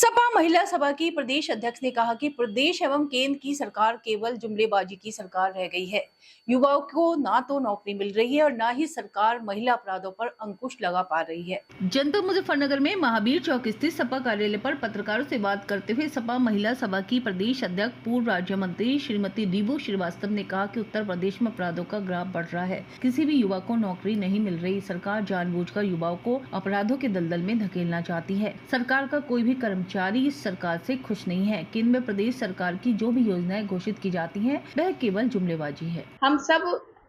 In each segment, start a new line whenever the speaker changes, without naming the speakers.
सपा महिला सभा की प्रदेश अध्यक्ष ने कहा कि प्रदेश एवं केंद्र की सरकार केवल जुमलेबाजी की सरकार रह गई है। युवाओं को ना तो नौकरी मिल रही है और ना ही सरकार महिला अपराधों पर अंकुश लगा पा रही है। जनपद मुजफ्फरनगर में महावीर चौक स्थित सपा कार्यालय पर पत्रकारों से बात करते हुए सपा महिला सभा की प्रदेश अध्यक्ष पूर्व राज्य मंत्री श्रीमती दीबू श्रीवास्तव ने कहा कि उत्तर प्रदेश में अपराधों का ग्राफ बढ़ रहा है। किसी भी युवा को नौकरी नहीं मिल रही। सरकार जानबूझकर युवाओं को अपराधों के दलदल में धकेलना चाहती है। सरकार का कोई भी कर्मचारी इस सरकार से खुश नहीं है। केंद्र में प्रदेश सरकार की जो भी योजनाएं घोषित की जाती हैं, वह केवल जुमलेबाजी है।
हम सब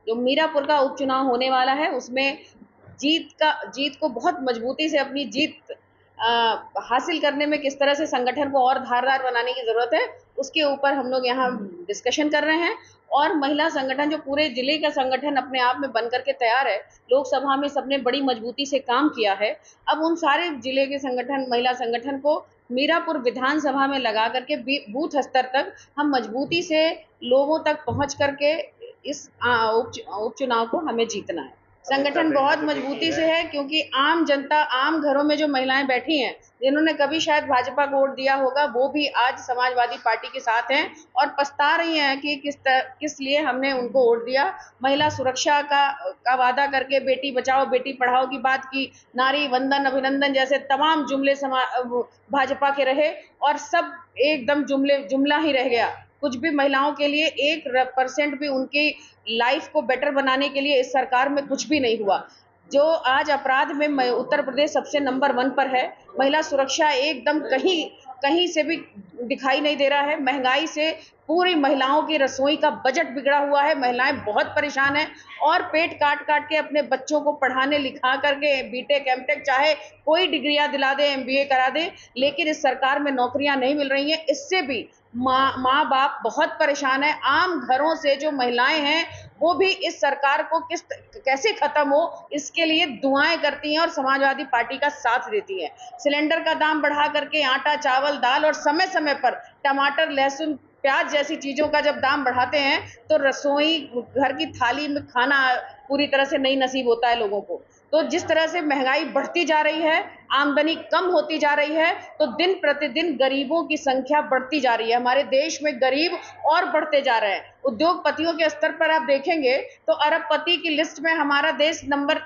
जो मीरापुर का उपचुनाव होने वाला है उसमें जीत को बहुत मजबूती से अपनी जीत हासिल करने में किस तरह से संगठन को और धारदार बनाने की जरूरत है, उसके ऊपर हम लोग यहाँ डिस्कशन कर रहे हैं। और महिला संगठन जो पूरे जिले का संगठन अपने आप में बनकर के तैयार है, लोकसभा में सबने बड़ी मजबूती से काम किया है। अब उन सारे जिले के संगठन, महिला संगठन को मीरापुर विधानसभा में लगा करके बूथ स्तर तक हम मजबूती से लोगों तक पहुंच करके इस उपचुनाव को हमें जीतना है। संगठन बहुत मजबूती से है क्योंकि आम जनता, आम घरों में जो महिलाएं बैठी हैं, जिन्होंने कभी शायद भाजपा को वोट दिया होगा, वो भी आज समाजवादी पार्टी के साथ हैं और पछता रही हैं कि किस लिए हमने उनको वोट दिया। महिला सुरक्षा का वादा करके बेटी बचाओ बेटी पढ़ाओ की बात की, नारी वंदन अभिनंदन जैसे तमाम जुमले भाजपा के रहे और सब एकदम जुमला ही रह गया। कुछ भी महिलाओं के लिए 1% भी उनकी लाइफ को बेटर बनाने के लिए इस सरकार में कुछ भी नहीं हुआ। जो आज अपराध में उत्तर प्रदेश सबसे नंबर 1 पर है। महिला सुरक्षा एकदम कहीं से भी दिखाई नहीं दे रहा है। महंगाई से पूरी महिलाओं की रसोई का बजट बिगड़ा हुआ है। महिलाएं बहुत परेशान हैं और पेट काट के अपने बच्चों को पढ़ाने लिखा करके बीटेक एमटेक चाहे कोई डिग्रियां दिला दे, एमबीए करा दे, लेकिन इस सरकार में नौकरियां नहीं मिल रही हैं। इससे भी माँ बाप बहुत परेशान है। आम घरों से जो महिलाएं हैं वो भी इस सरकार को कैसे खत्म हो इसके लिए दुआएं करती हैं और समाजवादी पार्टी का साथ देती हैं। सिलेंडर का दाम बढ़ा करके आटा, चावल, दाल और समय समय पर टमाटर, लहसुन, प्याज जैसी चीजों का जब दाम बढ़ाते हैं तो रसोई घर की थाली में खाना पूरी तरह से नहीं नसीब होता है लोगों को। तो जिस तरह से महंगाई बढ़ती जा रही है, आमदनी कम होती जा रही है, तो दिन प्रतिदिन गरीबों की संख्या बढ़ती जा रही है। हमारे देश में गरीब और बढ़ते जा रहे हैं। उद्योगपतियों के स्तर पर आप देखेंगे तो अरबपति की लिस्ट में हमारा देश नंबर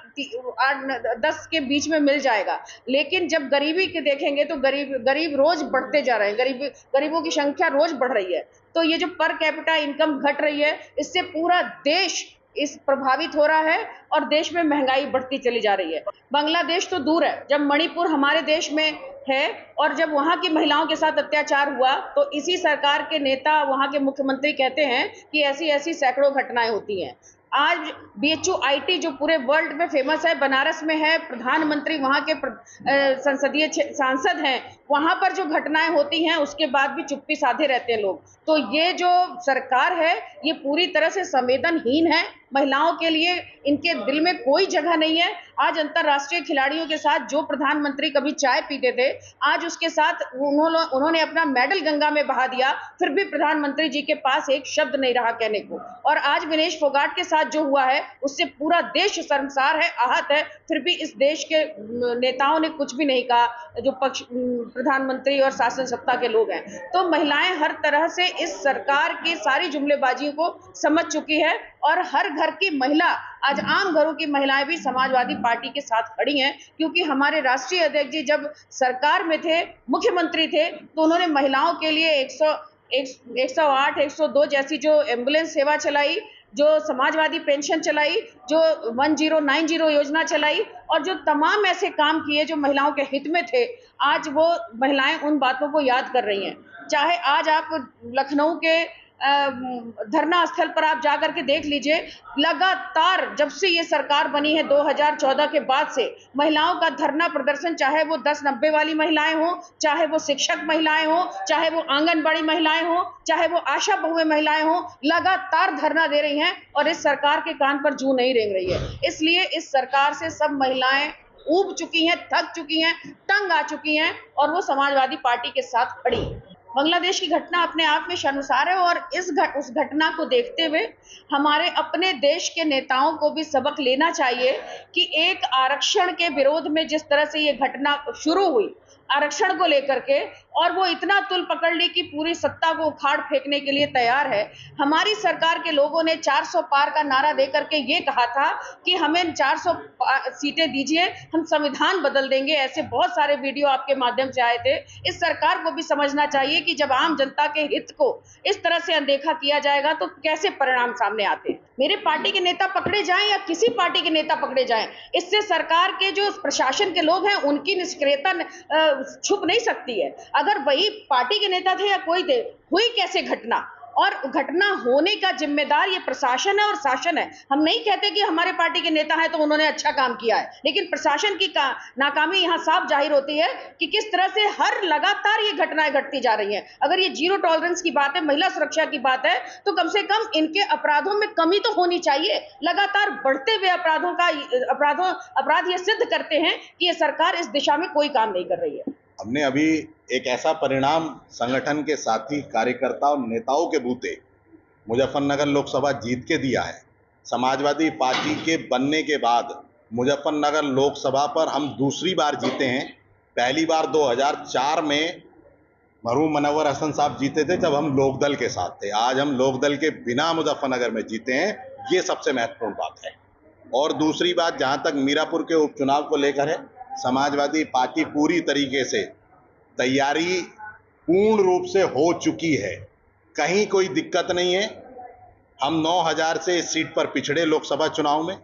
10 के बीच में मिल जाएगा। लेकिन जब गरीबी के देखेंगे तो गरीब रोज बढ़ते जा रहे हैं। गरीबों की संख्या रोज बढ़ रही है। तो ये जो पर कैपिटा इनकम घट रही है, इससे पूरा देश इस प्रभावित हो रहा है और देश में महंगाई बढ़ती चली जा रही है। बांग्लादेश तो दूर है, जब मणिपुर हमारे देश में है और जब वहां की महिलाओं के साथ अत्याचार हुआ तो इसी सरकार के नेता, वहां के मुख्यमंत्री कहते हैं कि ऐसी ऐसी सैकड़ों घटनाएं होती हैं। आज BHUIT जो पूरे वर्ल्ड में फेमस है, बनारस में है, प्रधानमंत्री वहां के संसदीय सांसद हैं, वहां पर जो घटनाएं होती हैं उसके बाद भी चुप्पी साधे रहते हैं लोग। तो ये जो सरकार है ये पूरी तरह से संवेदनहीन है। महिलाओं के लिए इनके दिल में कोई जगह नहीं है। आज अंतर्राष्ट्रीय खिलाड़ियों के साथ जो प्रधानमंत्री कभी चाय पीते थे, आज उसके साथ उन्होंने अपना मेडल गंगा में बहा दिया, फिर भी प्रधानमंत्री जी के पास एक शब्द नहीं रहा कहने को। और आज विनेश फोगाट के साथ जो हुआ है उससे पूरा देश शर्मसार है, आहत है, फिर भी इस देश के नेताओं ने कुछ भी नहीं कहा, जो प्रधानमंत्री और शासन सत्ता के लोग हैं। तो महिलाएं हर तरह से इस सरकार की सारी जुमलेबाजियों को समझ चुकी है और हर घर की महिला, आज आम घरों की महिलाएं भी समाजवादी पार्टी के साथ खड़ी हैं। क्योंकि हमारे राष्ट्रीय अध्यक्ष जी जब सरकार में थे, मुख्यमंत्री थे, तो उन्होंने महिलाओं के लिए 108, 102 जैसी जो एम्बुलेंस सेवा चलाई, जो समाजवादी पेंशन चलाई, जो 1090 योजना चलाई और जो तमाम ऐसे काम किए जो महिलाओं के हित में थे। आज वो महिलाएं उन बातों को याद कर रही हैं। चाहे आज आप लखनऊ के धरना स्थल पर आप जाकर के देख लीजिए, लगातार जब से ये सरकार बनी है 2014 के बाद से महिलाओं का धरना प्रदर्शन, चाहे वो 1090 वाली महिलाएं हो, चाहे वो शिक्षक महिलाएं हो, चाहे वो आंगनबाड़ी महिलाएं हो, चाहे वो आशा बहुएं महिलाएं हो, लगातार धरना दे रही हैं और इस सरकार के कान पर जूं नहीं रेंग रही है। इसलिए इस सरकार से सब महिलाएं ऊब चुकी हैं, थक चुकी हैं, तंग आ चुकी हैं और वो समाजवादी पार्टी के साथ खड़ी हैं। बांग्लादेश की घटना अपने आप में शर्मसार है और उस घटना को देखते हुए हमारे अपने देश के नेताओं को भी सबक लेना चाहिए कि एक आरक्षण के विरोध में जिस तरह से ये घटना शुरू हुई आरक्षण को लेकर के, और वो इतना तुल पकड़ ली कि पूरी सत्ता को उखाड़ फेंकने के लिए तैयार है। हमारी सरकार के लोगों ने 400 पार का नारा दे करके ये कहा था कि हमें 400 सीटें दीजिए, हम संविधान बदल देंगे। ऐसे बहुत सारे वीडियो आपके माध्यम से आए थे। इस सरकार को भी समझना चाहिए कि जब आम जनता के हित को इस तरह से अनदेखा किया जाएगा तो कैसे परिणाम सामने आते हैं। मेरे पार्टी के नेता पकड़े जाएं या किसी पार्टी के नेता पकड़े जाएं, इससे सरकार के जो प्रशासन के लोग हैं उनकी निष्क्रियता छुप नहीं सकती है। अगर वही पार्टी के नेता थे या कोई थे, हुई कैसे घटना, और घटना होने का जिम्मेदार ये प्रशासन है और शासन है। हम नहीं कहते कि हमारे पार्टी के नेता हैं तो उन्होंने अच्छा काम किया है, लेकिन प्रशासन की नाकामी यहाँ साफ जाहिर होती है कि किस तरह से हर लगातार ये घटनाएं घटती जा रही हैं। अगर ये जीरो टॉलरेंस की बात है, महिला सुरक्षा की बात है, तो कम से कम इनके अपराधों में कमी तो होनी चाहिए। लगातार बढ़ते हुए अपराध ये सिद्ध करते हैं कि ये सरकार इस दिशा में कोई काम नहीं कर रही है।
हमने अभी एक ऐसा परिणाम संगठन के साथी कार्यकर्ता और नेताओं के बूते मुजफ्फरनगर लोकसभा जीत के दिया है। समाजवादी पार्टी के बनने के बाद मुजफ्फरनगर लोकसभा पर हम दूसरी बार जीते हैं। पहली बार 2004 में मरहूम मनव्वर हसन साहब जीते थे जब हम लोकदल के साथ थे। आज हम लोकदल के बिना मुजफ्फरनगर में जीते हैं, ये सबसे महत्वपूर्ण बात है। और दूसरी बात, जहाँ तक मीरापुर के उपचुनाव को लेकर है, समाजवादी पार्टी पूरी तरीके से तैयारी पूर्ण रूप से हो चुकी है, कहीं कोई दिक्कत नहीं है। हम 9000 से इस सीट पर पिछड़े लोकसभा चुनाव में,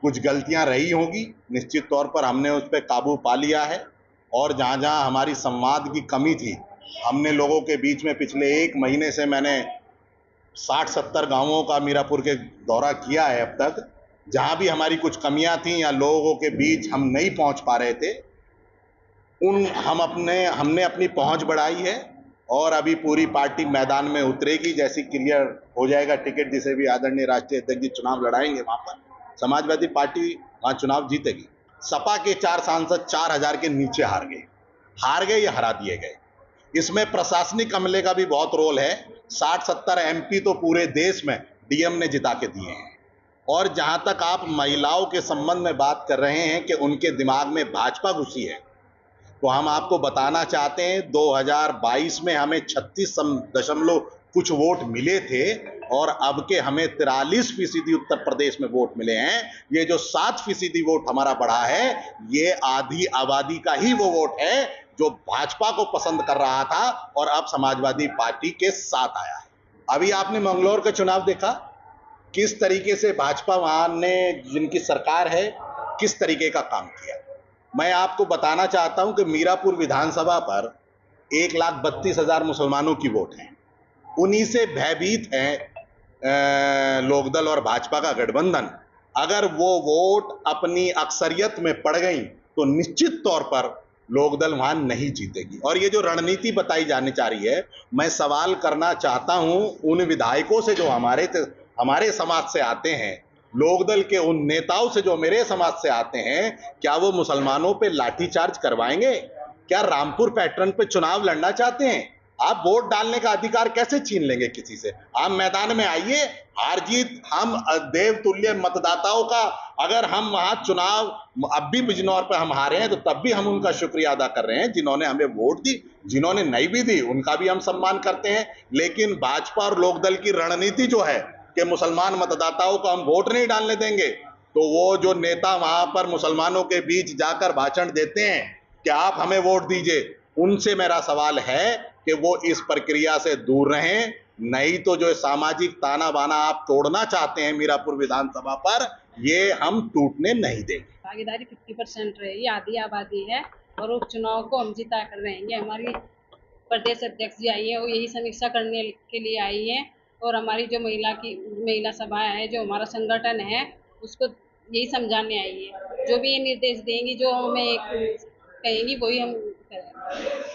कुछ गलतियां रही होंगी, निश्चित तौर पर हमने उस पर काबू पा लिया है। और जहां जहां हमारी संवाद की कमी थी, हमने लोगों के बीच में पिछले 1 महीने से मैंने 60-70 गांवों का मीरापुर के दौरा किया है अब तक। जहां भी हमारी कुछ कमियां थी या लोगों के बीच हम नहीं पहुंच पा रहे थे, हमने अपनी पहुंच बढ़ाई है। और अभी पूरी पार्टी मैदान में उतरेगी। जैसी क्लियर हो जाएगा टिकट, जिसे भी आदरणीय राष्ट्रीय अध्यक्ष जी चुनाव लड़ाएंगे, वहां पर समाजवादी पार्टी वहां चुनाव जीतेगी। सपा के 4 सांसद 4000 के नीचे हार गए या हरा दिए गए। इसमें प्रशासनिक अमले का भी बहुत रोल है। 60-70 MP तो पूरे देश में डीएम ने जिता के दिए हैं। और जहां तक आप महिलाओं के संबंध में बात कर रहे हैं कि उनके दिमाग में भाजपा घुसी है, तो हम आपको बताना चाहते हैं 2022 में हमें 36 कुछ वोट मिले थे और अब के हमें 43% उत्तर प्रदेश में वोट मिले हैं। ये जो 7% वोट हमारा बढ़ा है, ये आधी आबादी का ही वो वोट है जो भाजपा को पसंद कर रहा था और अब समाजवादी पार्टी के साथ आया है। अभी आपने मंगलौर का चुनाव देखा, किस तरीके से भाजपा वहां ने, जिनकी सरकार है, किस तरीके का काम किया। मैं आपको बताना चाहता हूं कि मीरापुर विधानसभा पर 1,32,000 मुसलमानों की वोट है। उन्हीं से भयभीत है लोकदल और भाजपा का गठबंधन। अगर वो वोट अपनी अक्सरियत में पड़ गई तो निश्चित तौर पर लोकदल वहां नहीं जीतेगी। और ये जो रणनीति बताई जानी चाह रही है, मैं सवाल करना चाहता हूं उन विधायकों से जो हमारे समाज से आते हैं, लोकदल के उन नेताओं से जो मेरे समाज से आते हैं, क्या वो मुसलमानों पे लाठीचार्ज करवाएंगे? क्या रामपुर पैटर्न पे चुनाव लड़ना चाहते हैं? आप वोट डालने का अधिकार कैसे छीन लेंगे किसी से? आप मैदान में आइए। हार जीत हम देवतुल्य मतदाताओं का, अगर हम वहां चुनाव, अब भी बिजनौर पर हम हारे हैं तो तब भी हम उनका शुक्रिया अदा कर रहे हैं जिन्होंने हमें वोट दी। जिन्होंने नहीं भी दी उनका भी हम सम्मान करते हैं। लेकिन भाजपा और लोकदल की रणनीति जो है कि मुसलमान मतदाताओं को हम वोट नहीं डालने देंगे, तो वो जो नेता वहां पर मुसलमानों के बीच जाकर भाषण देते हैं कि आप हमें वोट दीजिए, उनसे मेरा सवाल है कि वो इस प्रक्रिया से दूर रहें, नहीं तो जो सामाजिक ताना बाना आप तोड़ना चाहते हैं मीरापुर विधानसभा पर, ये हम टूटने नहीं देंगे।
भागीदारी 50% रही, आधी आबादी है और उपचुनाव को हम जीता कर रहेंगे। हमारी प्रदेश अध्यक्ष जी आई है, वो यही समीक्षा करने के लिए आई है और हमारी जो महिला सभा है, जो हमारा संगठन है, उसको यही समझाने आई है। जो भी ये निर्देश देंगी, जो हमें कहेंगी, वही हम करेंगे।